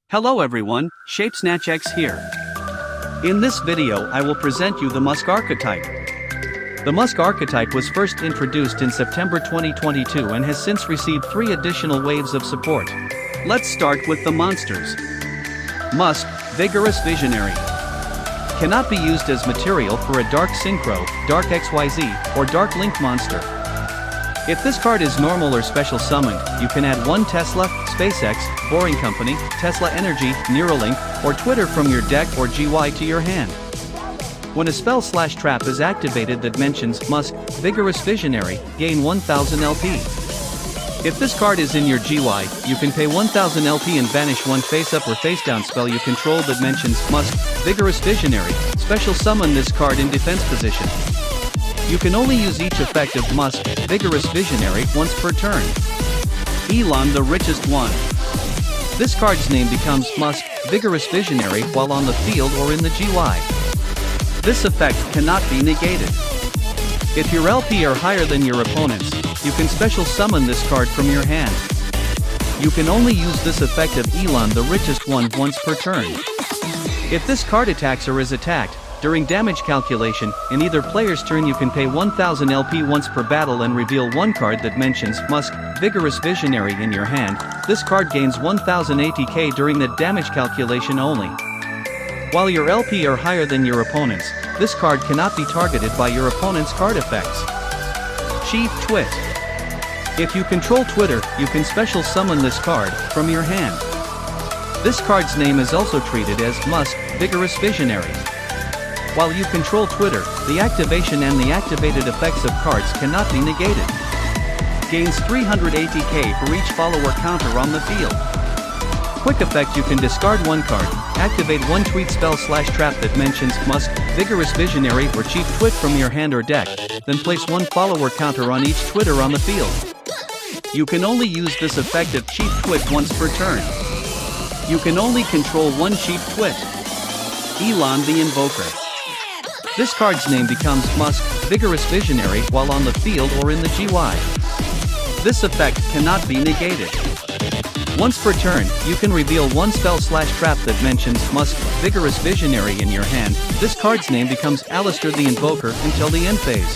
Hello everyone, ShapeSnatchX here. In this video I will present you the Musk Archetype. The Musk Archetype was first introduced in September 2022 and has since received 3 additional waves of support. Let's start with the monsters. Musk, Vigorous Visionary. Cannot be used as material for a Dark Synchro, Dark XYZ, or Dark Link monster. If this card is normal or special summoned, you can add 1 Tesla, SpaceX, Boring Company, Tesla Energy, Neuralink, or Twitter from your deck or GY to your hand. When a spell/trap is activated that mentions Musk, Vigorous Visionary, gain 1000 LP. If this card is in your GY, you can pay 1000 LP and banish 1 face-up or face-down spell you control that mentions Musk, Vigorous Visionary, special summon this card in defense position. You can only use each effect of Musk, Vigorous Visionary once per turn. Elon the Richest One. This card's name becomes Musk, Vigorous Visionary while on the field or in the GY. This effect cannot be negated. If your LP are higher than your opponent's, you can special summon this card from your hand. You can only use this effect of Elon the Richest One once per turn. If this card attacks or is attacked, during damage calculation, in either player's turn you can pay 1000 LP once per battle and reveal 1 card that mentions Musk, Vigorous Visionary in your hand. This card gains 1000 ATK during the damage calculation only. While your LP are higher than your opponent's, this card cannot be targeted by your opponent's card effects. Chief Twit. If you control Twitter, you can special summon this card from your hand. This card's name is also treated as Musk, Vigorous Visionary. While you control Twitter, the activation and the activated effects of cards cannot be negated. Gains 300 ATK for each follower counter on the field. Quick effect: you can discard 1 card, activate 1 tweet spell/trap that mentions Musk, Vigorous Visionary or Chief Twit from your hand or deck, then place 1 follower counter on each Twitter on the field. You can only use this effect of Chief Twit once per turn. You can only control 1 Chief Twit. Elon the Invoker. This card's name becomes Musk, Vigorous Visionary while on the field or in the GY. This effect cannot be negated. Once per turn, you can reveal 1 spell/trap that mentions Musk, Vigorous Visionary in your hand. This card's name becomes Alistair the Invoker until the end phase.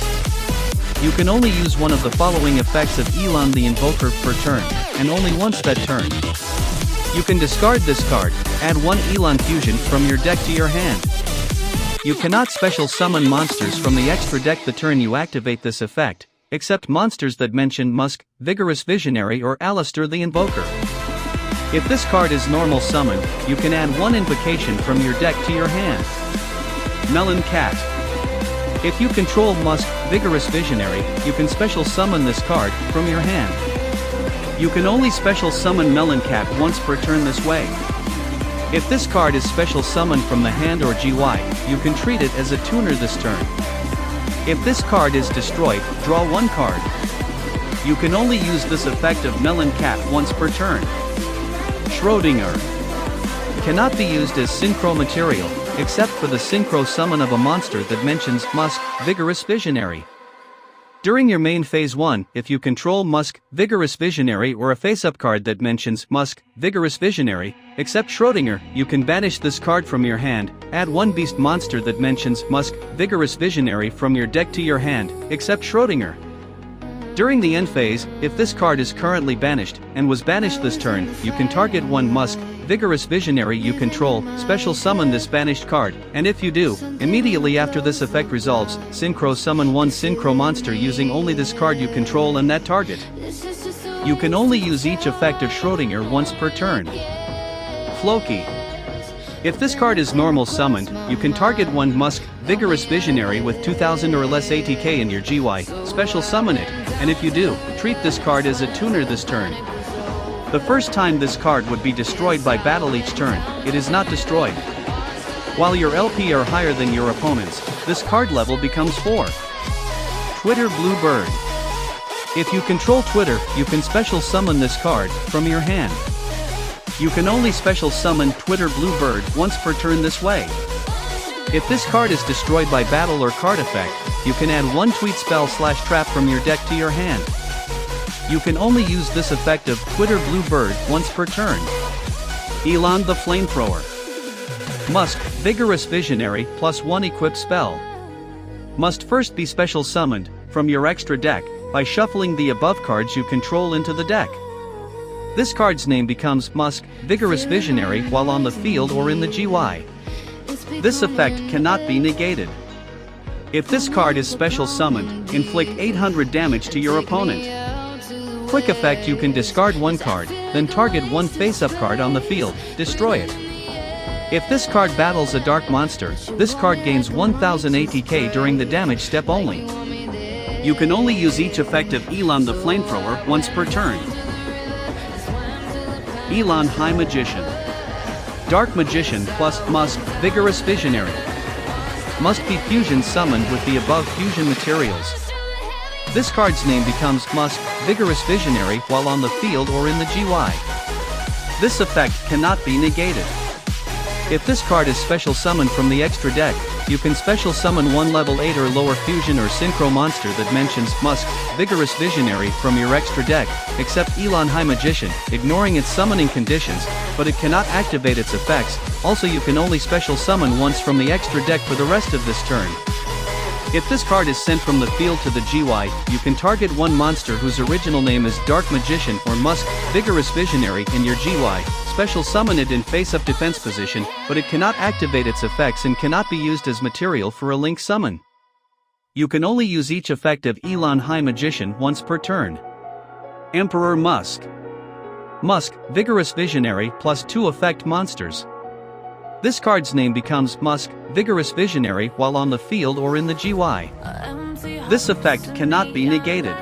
You can only use one of the following effects of Elon the Invoker per turn, and only once that turn. You can discard this card, add 1 Elon Fusion from your deck to your hand. You cannot special summon monsters from the extra deck the turn you activate this effect, except monsters that mention Musk, Vigorous Visionary or Alistair the Invoker. If this card is normal summoned, you can add 1 invocation from your deck to your hand. Melon Cat. If you control Musk, Vigorous Visionary, you can special summon this card from your hand. You can only special summon Melon Cat once per turn this way. If this card is special summoned from the hand or GY, you can treat it as a tuner this turn. If this card is destroyed, draw 1 card. You can only use this effect of Melon Cat once per turn. Schroedinger. Cannot be used as synchro material, except for the synchro summon of a monster that mentions Musk, Vigorous Visionary. During your main phase 1, if you control Musk, Vigorous Visionary or a face-up card that mentions Musk, Vigorous Visionary, except Schroedinger, you can banish this card from your hand, add 1 beast monster that mentions Musk, Vigorous Visionary from your deck to your hand, except Schroedinger. During the end phase, if this card is currently banished, and was banished this turn, you can target 1 Musk, Vigorous Visionary you control, special summon this banished card, and if you do, immediately after this effect resolves, synchro summon 1 synchro monster using only this card you control and that target. You can only use each effect of Schroedinger once per turn. Floki. If this card is normal summoned, you can target 1 Musk, Vigorous Visionary with 2000 or less ATK in your GY, special summon it, and if you do, treat this card as a tuner this turn. The first time this card would be destroyed by battle each turn, it is not destroyed. While your LP are higher than your opponent's, this card level becomes 4. Twitter Blue Bird. If you control Twitter, you can special summon this card from your hand. You can only special summon Twitter Blue Bird once per turn this way. If this card is destroyed by battle or card effect, you can add 1 tweet spell/trap from your deck to your hand. You can only use this effect of Twitter Blue Bird once per turn. Elon the Flamethrower. Musk, Vigorous Visionary, +1 equip spell. Must first be special summoned from your extra deck by shuffling the above cards you control into the deck. This card's name becomes Musk, Vigorous Visionary while on the field or in the GY. This effect cannot be negated. If this card is special summoned, inflict 800 damage to your opponent. Quick effect: you can discard one card, then target one face-up card on the field, destroy it. If this card battles a dark monster, this card gains 1000 ATK during the damage step only. You can only use each effect of Elon the Flamethrower once per turn. Elon High Magician. Dark Magician plus Musk, Vigorous Visionary. Must be fusion summoned with the above fusion materials. This card's name becomes Musk, Vigorous Visionary while on the field or in the GY. This effect cannot be negated. If this card is special summoned from the extra deck, you can special summon one level 8 or lower fusion or synchro monster that mentions Musk, Vigorous Visionary from your extra deck, except Elon High Magician, ignoring its summoning conditions, but it cannot activate its effects. Also, you can only special summon once from the extra deck for the rest of this turn. If this card is sent from the field to the GY, you can target one monster whose original name is Dark Magician or Musk, Vigorous Visionary in your GY, special summon it in face-up defense position, but it cannot activate its effects and cannot be used as material for a link summon. You can only use each effect of Elon High Magician once per turn. Emperor Musk. Musk, Vigorous Visionary +2 effect monsters. This card's name becomes Musk, Vigorous Visionary while on the field or in the GY. This effect cannot be negated.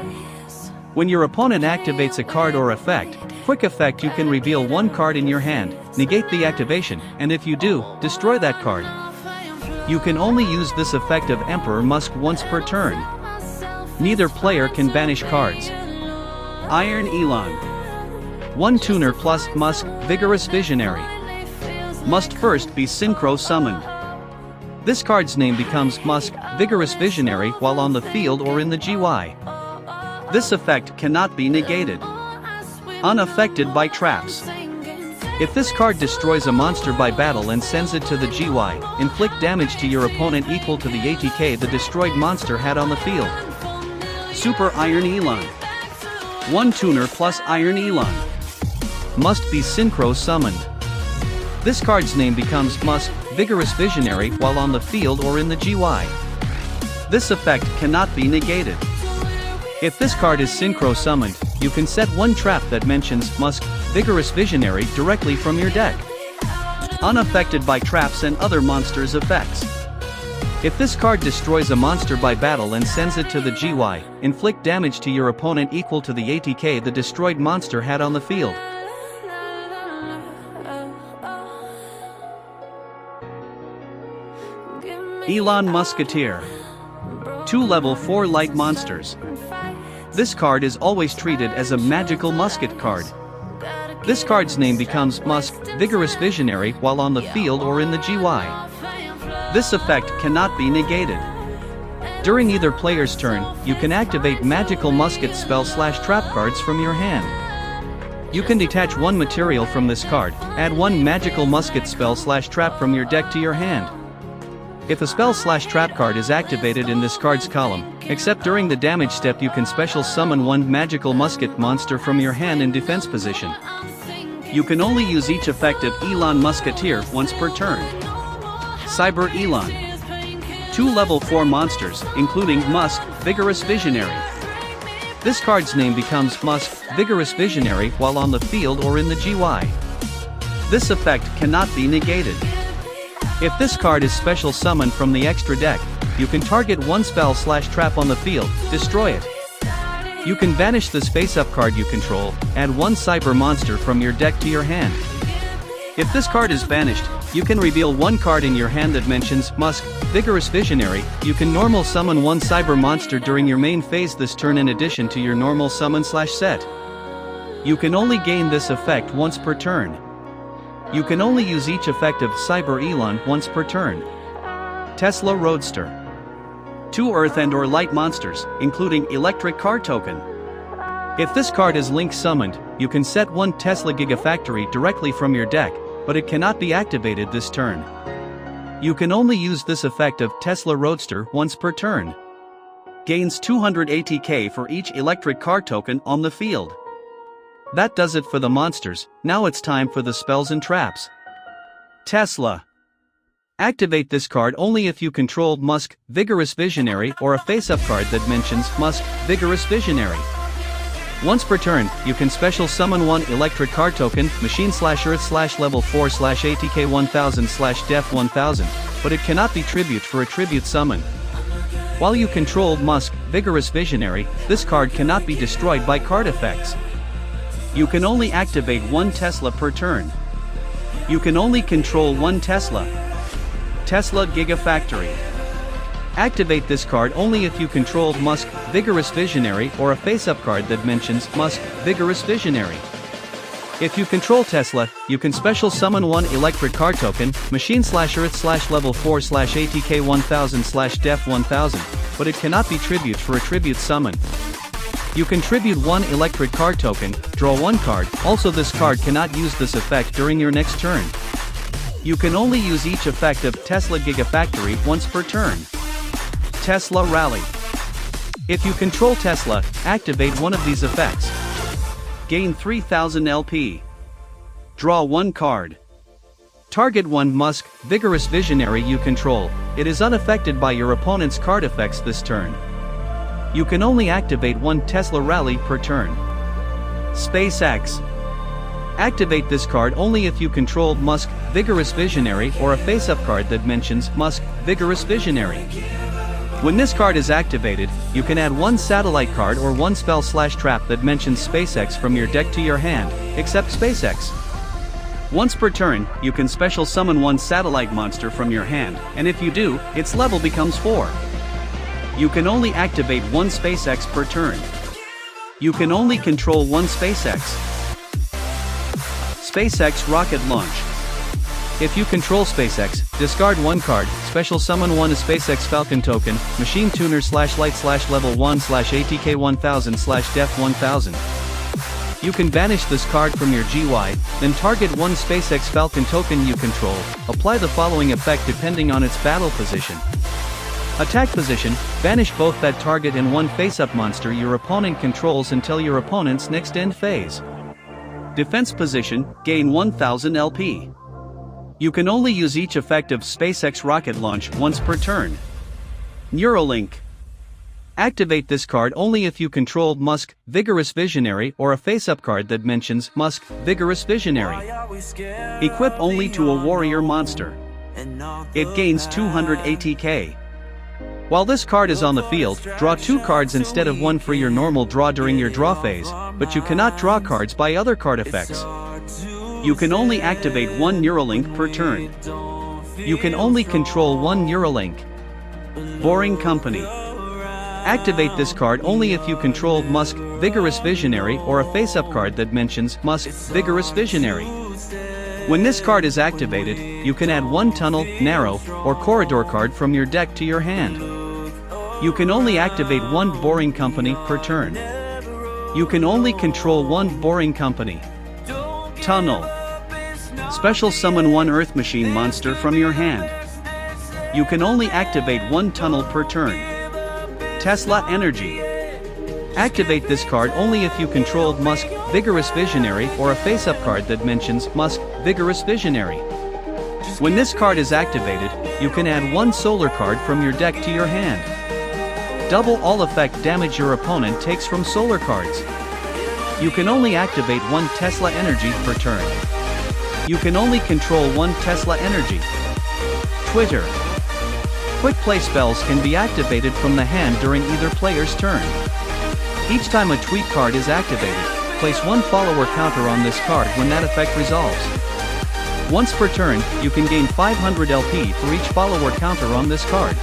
When your opponent activates a card or effect, quick effect: you can reveal one card in your hand, negate the activation, and if you do, destroy that card. You can only use this effect of Emperor Musk once per turn. Neither player can banish cards. Iron Elon. One tuner plus Musk, Vigorous Visionary. Must first be synchro summoned. This card's name becomes Musk, Vigorous Visionary while on the field or in the GY. This effect cannot be negated. Unaffected by traps. If this card destroys a monster by battle and sends it to the GY, inflict damage to your opponent equal to the ATK the destroyed monster had on the field. Super Iron Elon. One tuner plus Iron Elon. Must be synchro summoned. This card's name becomes Musk, Vigorous Visionary while on the field or in the GY. This effect cannot be negated. If this card is synchro summoned, you can set one trap that mentions Musk, Vigorous Visionary directly from your deck. Unaffected by traps and other monsters' effects. If this card destroys a monster by battle and sends it to the GY, inflict damage to your opponent equal to the ATK the destroyed monster had on the field. Elon Musketeer. 2 level 4 light monsters. This card is always treated as a magical musket card. This card's name becomes Musk, Vigorous Visionary while on the field or in the GY. This effect cannot be negated. During either player's turn, you can activate magical musket spell/trap cards from your hand. You can detach one material from this card, add one magical musket spell/trap from your deck to your hand. If a spell/trap card is activated in this card's column, except during the damage step, you can special summon one magical musket monster from your hand in defense position. You can only use each effect of Elon Musketeer once per turn. Cyber Elon. 2 level 4 monsters, including Musk, Vigorous Visionary. This card's name becomes Musk, Vigorous Visionary while on the field or in the GY. This effect cannot be negated. If this card is special summoned from the extra deck, you can target one spell/trap on the field, destroy it. You can banish this face-up card you control, add one cyber monster from your deck to your hand. If this card is banished, you can reveal one card in your hand that mentions Musk, Vigorous Visionary. You can normal summon one cyber monster during your main phase this turn in addition to your normal summon/set. You can only gain this effect once per turn. You can only use each effect of Cyber Elon once per turn. Tesla Roadster. 2 earth and/or light monsters, including electric car token. If this card is link summoned, you can set one Tesla Gigafactory directly from your deck, but it cannot be activated this turn. You can only use this effect of Tesla Roadster once per turn. Gains 200 ATK for each electric car token on the field. That does it for the monsters. Now it's time for the spells and traps. Tesla. Activate this card only if you controlled Musk, Vigorous Visionary, or a face-up card that mentions Musk, Vigorous Visionary. Once per turn, you can special summon one electric card token, Machine/Earth/level 4/ATK 1000/Def 1000, but it cannot be tribute for a tribute summon. While you controlled Musk, Vigorous Visionary, this card cannot be destroyed by card effects. You can only activate one Tesla per turn. You can only control one Tesla. Tesla Gigafactory. Activate this card only if you controlled Musk, Vigorous Visionary, or a face-up card that mentions Musk, Vigorous Visionary. If you control Tesla, you can special summon one electric card token, Machine/Earth/level 4/ATK 1000/Def 1000, but it cannot be tribute for a tribute summon. You can tribute one electric card token, draw one card. Also, this card cannot use this effect during your next turn. You can only use each effect of Tesla Gigafactory once per turn. Tesla Rally. If you control Tesla, activate one of these effects. Gain 3000 LP. Draw one card. Target one Musk, Vigorous Visionary you control. It is unaffected by your opponent's card effects this turn. You can only activate one Tesla Rally per turn. SpaceX. Activate this card only if you controlled Musk, Vigorous Visionary, or a face-up card that mentions Musk, Vigorous Visionary. When this card is activated, you can add one satellite card or one spell/trap that mentions SpaceX from your deck to your hand, except SpaceX. Once per turn, you can special summon one satellite monster from your hand, and if you do, its level becomes 4. You can only activate one SpaceX per turn. You can only control one SpaceX. SpaceX Rocket Launch. If you control SpaceX, discard one card, special summon one SpaceX Falcon token, Machine Tuner/Light/level 1/ATK 1000/Def 1000. You can banish this card from your GY, then target one SpaceX Falcon token you control, apply the following effect depending on its battle position. Attack position, banish both that target and one face-up monster your opponent controls until your opponent's next end phase. Defense position, gain 1000 LP. You can only use each effect of SpaceX Rocket Launch once per turn. Neuralink. Activate this card only if you controlled Musk, Vigorous Visionary, or a face-up card that mentions Musk, Vigorous Visionary. Equip only to a warrior monster. It gains 200 ATK. While this card is on the field, draw 2 cards instead of 1 for your normal draw during your draw phase, but you cannot draw cards by other card effects. You can only activate one Neuralink per turn. You can only control one Neuralink. Boring Company. Activate this card only if you controlled Musk, Vigorous Visionary, or a face-up card that mentions Musk, Vigorous Visionary. When this card is activated, you can add one Tunnel, Narrow, or Corridor card from your deck to your hand. You can only activate one Boring Company per turn. You can only control one Boring Company. Tunnel. Special summon one Earth Machine monster from your hand. You can only activate one Tunnel per turn. Tesla Energy. Activate this card only if you controlled Musk, Vigorous Visionary, or a face-up card that mentions Musk, Vigorous Visionary. When this card is activated, you can add one solar card from your deck to your hand. Double all effect damage your opponent takes from solar cards. You can only activate one Tesla Energy per turn. You can only control one Tesla Energy. Twitter. Quick play spells can be activated from the hand during either player's turn. Each time a tweet card is activated, place one follower counter on this card when that effect resolves. Once per turn, you can gain 500 LP for each follower counter on this card.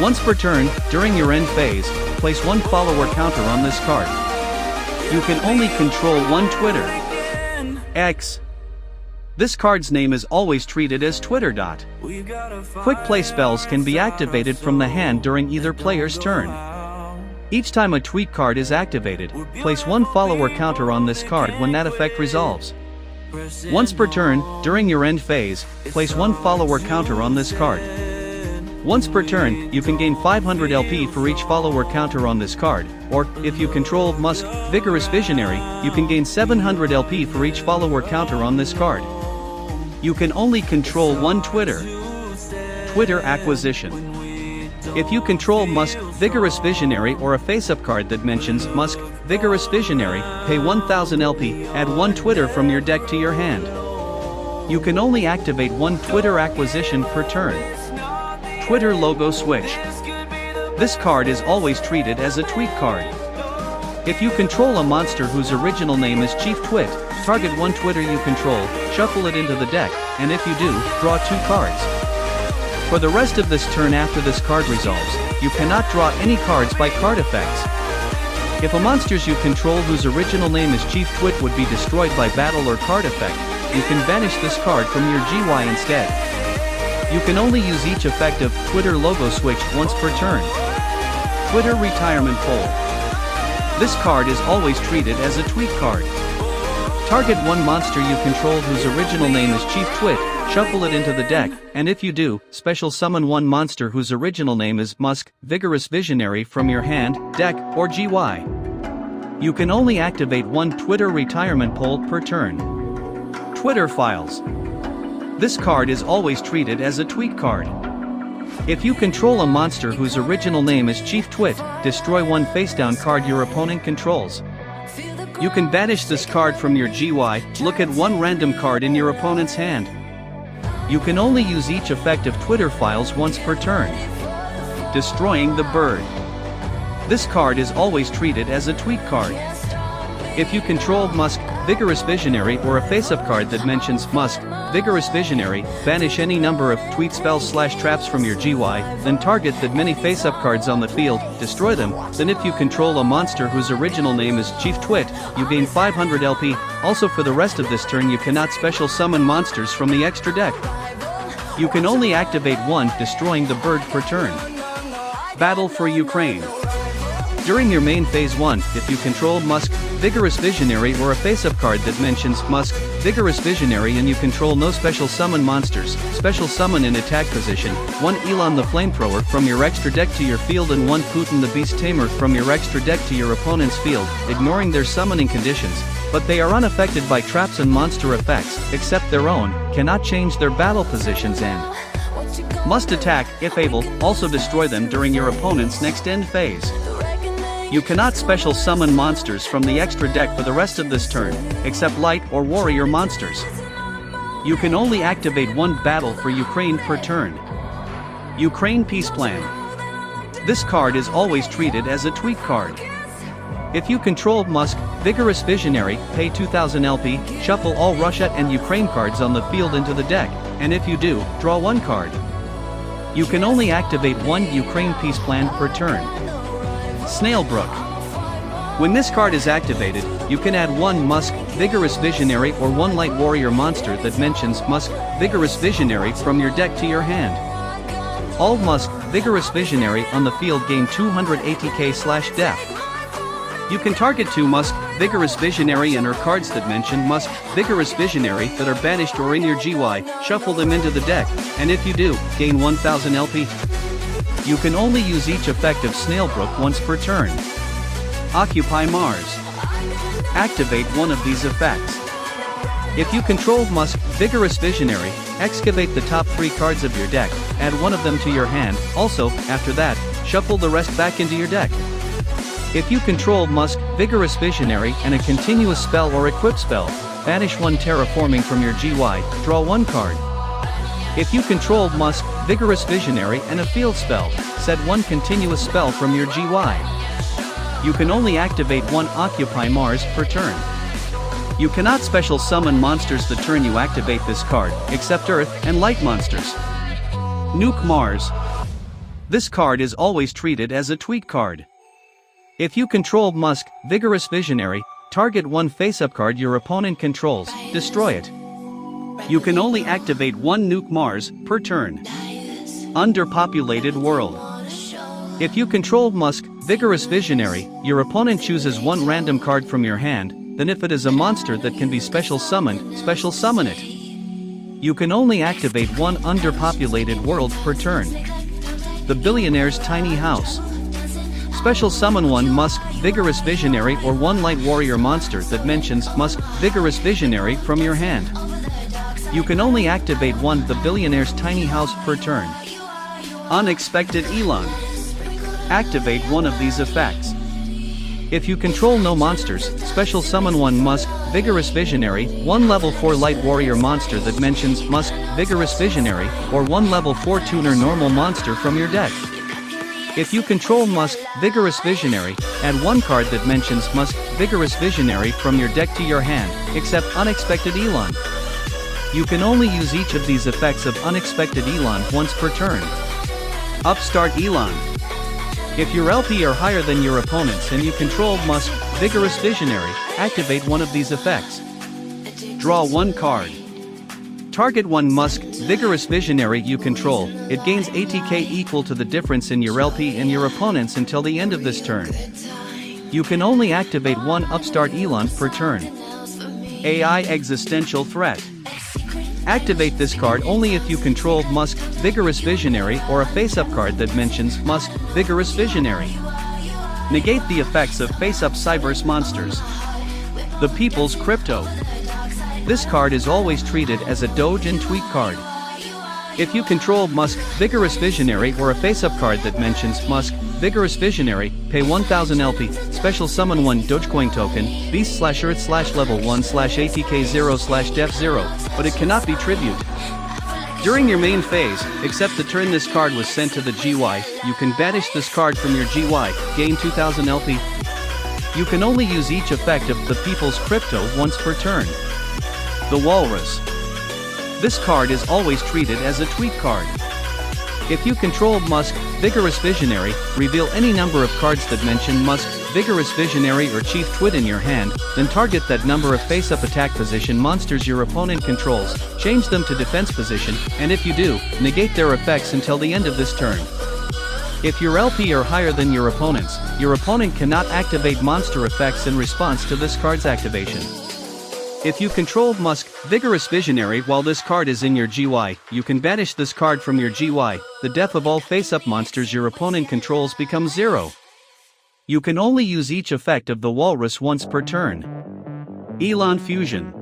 Once per turn, during your end phase, place one follower counter on this card. You can only control one Twitter. X. This card's name is always treated as Twitter. Quick play spells can be activated from the hand during either player's turn. Each time a tweet card is activated, place one follower counter on this card when that effect resolves. Once per turn, during your end phase, place one follower counter on this card. Once per turn, you can gain 500 LP for each follower counter on this card, or, if you control Musk, Vigorous Visionary, you can gain 700 LP for each follower counter on this card. You can only control one Twitter acquisition. If you control Musk, Vigorous Visionary or a face-up card that mentions Musk, Vigorous Visionary, pay 1000 LP, add one Twitter from your deck to your hand. You can only activate one Twitter acquisition per turn. Twitter Logo Switch. This card is always treated as a tweet card. If you control a monster whose original name is Chief Twit, target one Twitter you control, shuffle it into the deck, and if you do, draw two cards. For the rest of this turn after this card resolves, you cannot draw any cards by card effects. If a monsters you control whose original name is Chief Twit would be destroyed by battle or card effect, you can banish this card from your GY instead. You can only use each effect of Twitter Logo Switch once per turn. Twitter Retirement Poll. This card is always treated as a tweet card. Target one monster you control whose original name is Chief Twit, shuffle it into the deck, and if you do, special summon one monster whose original name is Musk, Vigorous Visionary from your hand, deck, or GY. You can only activate one Twitter Retirement Poll per turn. Twitter Files. This card is always treated as a tweet card. If you control a monster whose original name is Chief Twit, destroy one face-down card your opponent controls. You can banish this card from your GY, look at one random card in your opponent's hand. You can only use each effect of Twitter Files once per turn. Destroying the Bird. This card is always treated as a tweet card. If you control Musk, Vigorous Visionary or a face-up card that mentions Musk, Vigorous Visionary, banish any number of tweet spells/traps from your GY, then target that many face-up cards on the field, destroy them, then if you control a monster whose original name is Chief Twit, you gain 500 LP, also for the rest of this turn you cannot special summon monsters from the extra deck. You can only activate one, destroying the bird per turn. Battle for Ukraine. During your main phase 1, if you control Musk, Vigorous Visionary or a face-up card that mentions Musk, Vigorous Visionary and you control no special summon monsters, special summon in attack position, one Elon the Flamethrower from your extra deck to your field and one Putin the Beast Tamer from your extra deck to your opponent's field, ignoring their summoning conditions, but they are unaffected by traps and monster effects, except their own, cannot change their battle positions and must attack, if able, also destroy them during your opponent's next end phase. You cannot special summon monsters from the extra deck for the rest of this turn, except light or warrior monsters. You can only activate one Battle for Ukraine per turn. Ukraine Peace Plan. This card is always treated as a tweet card. If you control Musk, Vigorous Visionary, pay 2000 LP, shuffle all Russia and Ukraine cards on the field into the deck, and if you do, draw one card. You can only activate one Ukraine Peace Plan per turn. Snailbrook. When this card is activated, you can add one Musk, Vigorous Visionary or one Light Warrior monster that mentions Musk, Vigorous Visionary from your deck to your hand. All Musk, Vigorous Visionary on the field gain 280k/def. You can target two Musk, Vigorous Visionary and or cards that mention Musk, Vigorous Visionary that are banished or in your GY, shuffle them into the deck, and if you do, gain 1000 LP. You can only use each effect of Snailbrook once per turn. Occupy Mars. Activate one of these effects. If you control Musk, Vigorous Visionary, excavate the top 3 cards of your deck, add one of them to your hand, also, after that, shuffle the rest back into your deck. If you control Musk, Vigorous Visionary and a continuous spell or equip spell, banish one terraforming from your GY, draw one card. If you control Musk, Vigorous Visionary and a field spell, set one continuous spell from your GY. You can only activate one Occupy Mars per turn. You cannot special summon monsters the turn you activate this card, except Earth and Light monsters. Nuke Mars. This card is always treated as a tweet card. If you control Musk, Vigorous Visionary, target one face-up card your opponent controls, destroy it. You can only activate one Nuke Mars per turn. Underpopulated World. If you control Musk, Vigorous Visionary, your opponent chooses one random card from your hand, then if it is a monster that can be special summoned, special summon it. You can only activate one underpopulated world per turn. The Billionaire's Tiny House. Special summon one Musk, Vigorous Visionary or one Light Warrior monster that mentions Musk, Vigorous Visionary from your hand. You can only activate one The Billionaire's Tiny House per turn. Unexpected Elon. Activate one of these effects. If you control no monsters, special summon one Musk, Vigorous Visionary, one level 4 Light Warrior monster that mentions Musk, Vigorous Visionary, or one level 4 Tuner normal monster from your deck. If you control Musk, Vigorous Visionary, add one card that mentions Musk, Vigorous Visionary from your deck to your hand, except Unexpected Elon. You can only use each of these effects of Unexpected Elon once per turn. Upstart Elon. If your LP are higher than your opponents and you control Musk, Vigorous Visionary, activate one of these effects. Draw one card. Target one Musk, Vigorous Visionary you control, it gains ATK equal to the difference in your LP and your opponents until the end of this turn. You can only activate one Upstart Elon per turn. AI Existential Threat. Activate this card only if you control Musk, Vigorous Visionary or a face-up card that mentions Musk, Vigorous Visionary. Negate the effects of face-up Cyberse monsters. The People's Crypto. This card is always treated as a Doge and Tweet card. If you control Musk, Vigorous Visionary or a face-up card that mentions Musk, Vigorous Visionary, pay 1000 LP, special summon one Dogecoin token, beast/earth/level 1/ATK0/def0, but it cannot be tribute. During your main phase, except the turn this card was sent to the GY, you can banish this card from your GY, gain 2000 LP. You can only use each effect of the People's Crypto once per turn. The Walrus. This card is always treated as a tweet card. If you control Musk, Vigorous Visionary, reveal any number of cards that mention Musk, Vigorous Visionary or Chief Twit in your hand, then target that number of face-up attack position monsters your opponent controls, change them to defense position, and if you do, negate their effects until the end of this turn. If your LP are higher than your opponent cannot activate monster effects in response to this card's activation. If you control Musk, Vigorous Visionary while this card is in your GY, you can banish this card from your GY, the death of all face-up monsters your opponent controls becomes 0. You can only use each effect of the Walrus once per turn. Elon Fusion.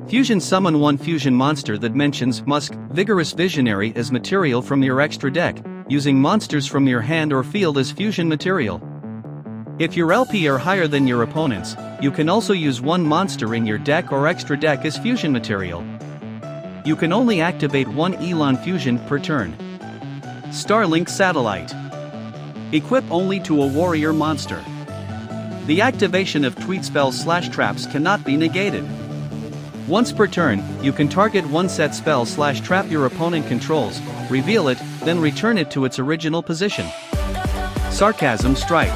Fusion summon one fusion monster that mentions Musk, Vigorous Visionary as material from your extra deck, using monsters from your hand or field as fusion material. If your LP are higher than your opponents, you can also use one monster in your deck or extra deck as fusion material. You can only activate one Elon Fusion per turn. Starlink Satellite. Equip only to a warrior monster. The activation of tweet spells/traps cannot be negated. Once per turn, you can target one set spell/trap your opponent controls, reveal it, then return it to its original position. Sarcasm Strike.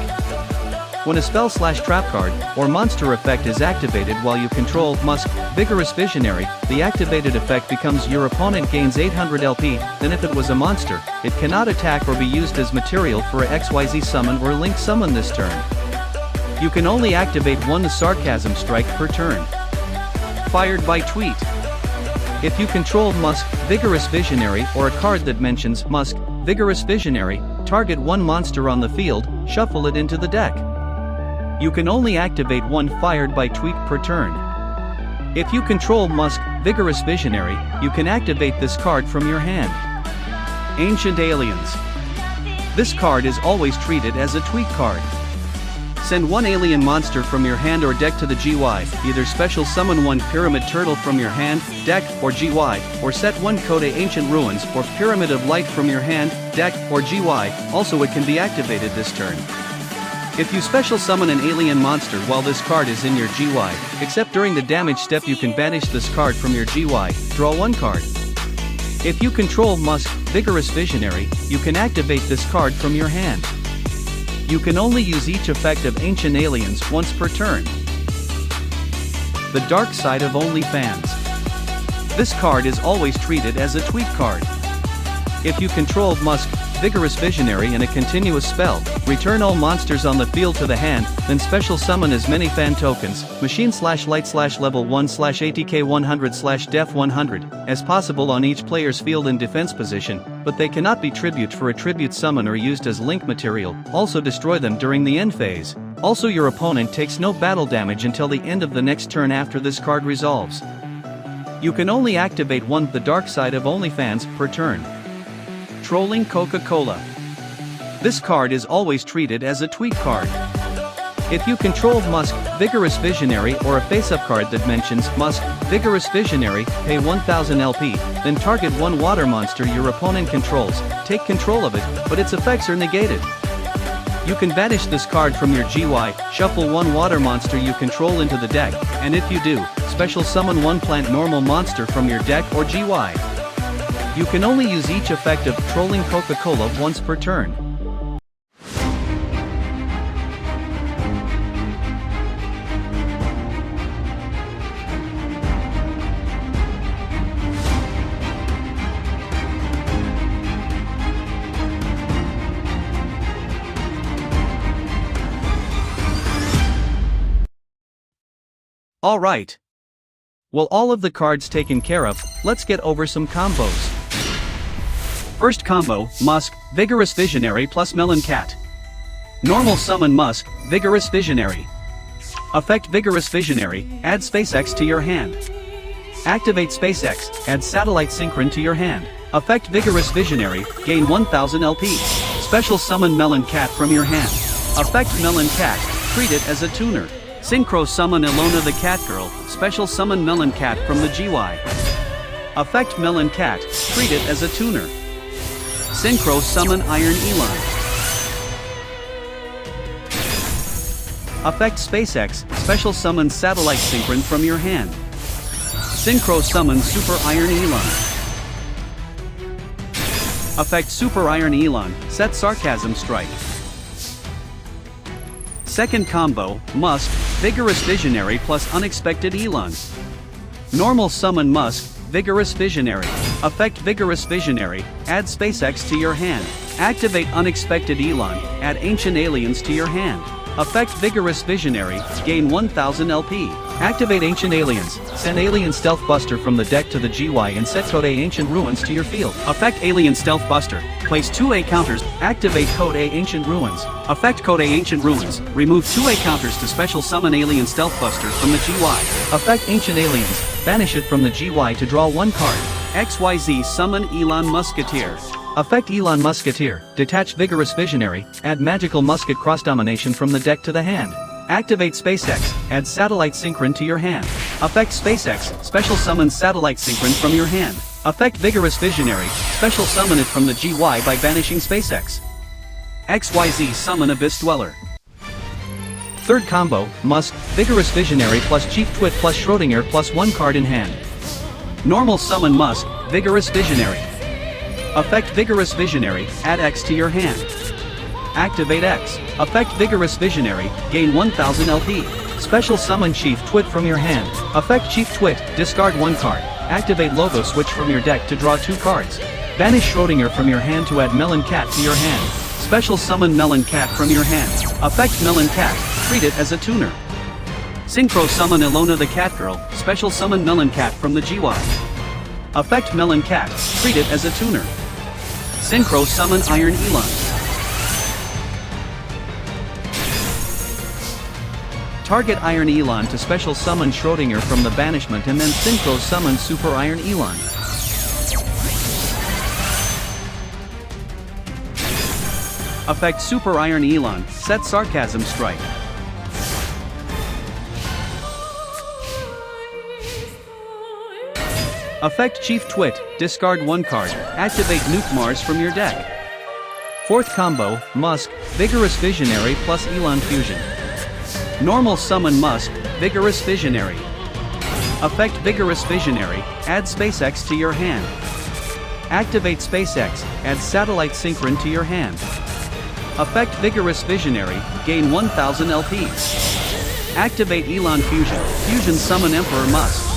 When a spell/trap card, or monster effect is activated while you control Musk, Vigorous Visionary, the activated effect becomes your opponent gains 800 LP, then if it was a monster, it cannot attack or be used as material for a XYZ summon or link summon this turn. You can only activate one Sarcasm Strike per turn. Fired by Tweet. If you control Musk, Vigorous Visionary or a card that mentions Musk, Vigorous Visionary, target one monster on the field, shuffle it into the deck. You can only activate one Fired by Tweet per turn. If you control Musk, Vigorous Visionary, you can activate this card from your hand. Ancient Aliens. This card is always treated as a tweet card. Send one alien monster from your hand or deck to the GY, either special summon one Pyramid Turtle from your hand, deck, or GY, or set one Code Ancient Ruins or Pyramid of Light from your hand, deck, or GY, also it can be activated this turn. If you special summon an alien monster while this card is in your GY, except during the damage step you can banish this card from your GY, draw one card. If you control Musk, Vigorous Visionary, you can activate this card from your hand. You can only use each effect of Ancient Aliens once per turn. The Dark Side of OnlyFans. This card is always treated as a tweet card. If you controlled Musk, Vigorous Visionary in a continuous spell, return all monsters on the field to the hand, then special summon as many fan tokens, machine/light/level 1/ATK 100/def 100, as possible on each player's field in defense position, but they cannot be tribute for a tribute summon or used as link material. Also destroy them during the end phase. Also your opponent takes no battle damage until the end of the next turn after this card resolves. You can only activate one The Dark Side of OnlyFans per turn. Trolling Coca-Cola. This card is always treated as a tweet card. If you control Musk, Vigorous Visionary or a face-up card that mentions Musk, Vigorous Visionary, pay 1000 LP, then target one water monster your opponent controls, take control of it, but its effects are negated. You can banish this card from your GY, shuffle one water monster you control into the deck, and if you do, special summon one plant normal monster from your deck or GY. You can only use each effect of Trolling Coca-Cola once per turn. Alright. Well, all of the cards taken care of, let's get over some combos. First combo, Musk, Vigorous Visionary plus Melon Cat. Normal summon Musk, Vigorous Visionary. Effect Vigorous Visionary, add SpaceX to your hand. Activate SpaceX, add Satellite Synchron to your hand. Effect Vigorous Visionary, gain 1000 LP. Special summon Melon Cat from your hand. Effect Melon Cat, treat it as a tuner. Synchro summon Elona the Catgirl, special summon Melon Cat from the GY. Effect Melon Cat, treat it as a tuner. Synchro summon Iron Elon. Effect SpaceX, special summon Satellite Synchron from your hand. Synchro summon Super Iron Elon. Effect Super Iron Elon, set Sarcasm Strike. Second combo, Musk, Vigorous Visionary plus Unexpected Elon. Normal summon Musk, Vigorous Visionary. Effect Vigorous Visionary, add SpaceX to your hand. Activate Unexpected Elon, add Ancient Aliens to your hand. Effect Vigorous Visionary, gain 1000 LP. Activate Ancient Aliens, send Alien Stealth Buster from the deck to the GY and set code A Ancient Ruins to your field. Effect Alien Stealth Buster, place 2A counters, activate code A Ancient Ruins. Effect code A Ancient Ruins, remove 2A counters to special summon Alien Stealth Buster from the GY. Effect Ancient Aliens, banish it from the GY to draw one card. XYZ summon Elon Musketeer. Effect Elon Musketeer, detach Vigorous Visionary, add Magical Musket Cross Domination from the deck to the hand. Activate SpaceX, add Satellite Synchron to your hand. Effect SpaceX, special summon Satellite Synchron from your hand. Effect Vigorous Visionary, special summon it from the GY by banishing SpaceX. XYZ summon Abyss Dweller. Third combo, Musk, Vigorous Visionary plus Chief Twit+Schroedinger plus one card in hand. Normal summon Musk, Vigorous Visionary. Effect Vigorous Visionary, add X to your hand. Activate X. Effect Vigorous Visionary, gain 1000 LP. Special summon Chief Twit from your hand. Effect Chief Twit, discard one card. Activate Logo Switch from your deck to draw two cards. Banish Schrodinger from your hand to add Melon Cat to your hand. Special summon Melon Cat from your hand. Effect Melon Cat, treat it as a tuner. Synchro summon Elona the Catgirl, special summon Melon Cat from the GY. Effect Melon Cat, treat it as a tuner. Synchro summon Iron Elon. Target Iron Elon to special summon Schrodinger from the banishment and then synchro summon Super Iron Elon. Effect Super Iron Elon, set Sarcasm Strike. Effect Chief Twit, discard one card, activate Nuke Mars from your deck. Fourth combo, Musk, Vigorous Visionary plus Elon Fusion. Normal summon Musk, Vigorous Visionary. Effect Vigorous Visionary, add SpaceX to your hand. Activate SpaceX, add Satellite Synchron to your hand. Effect Vigorous Visionary, gain 1000 LP. Activate Elon Fusion, Fusion summon Emperor Musk.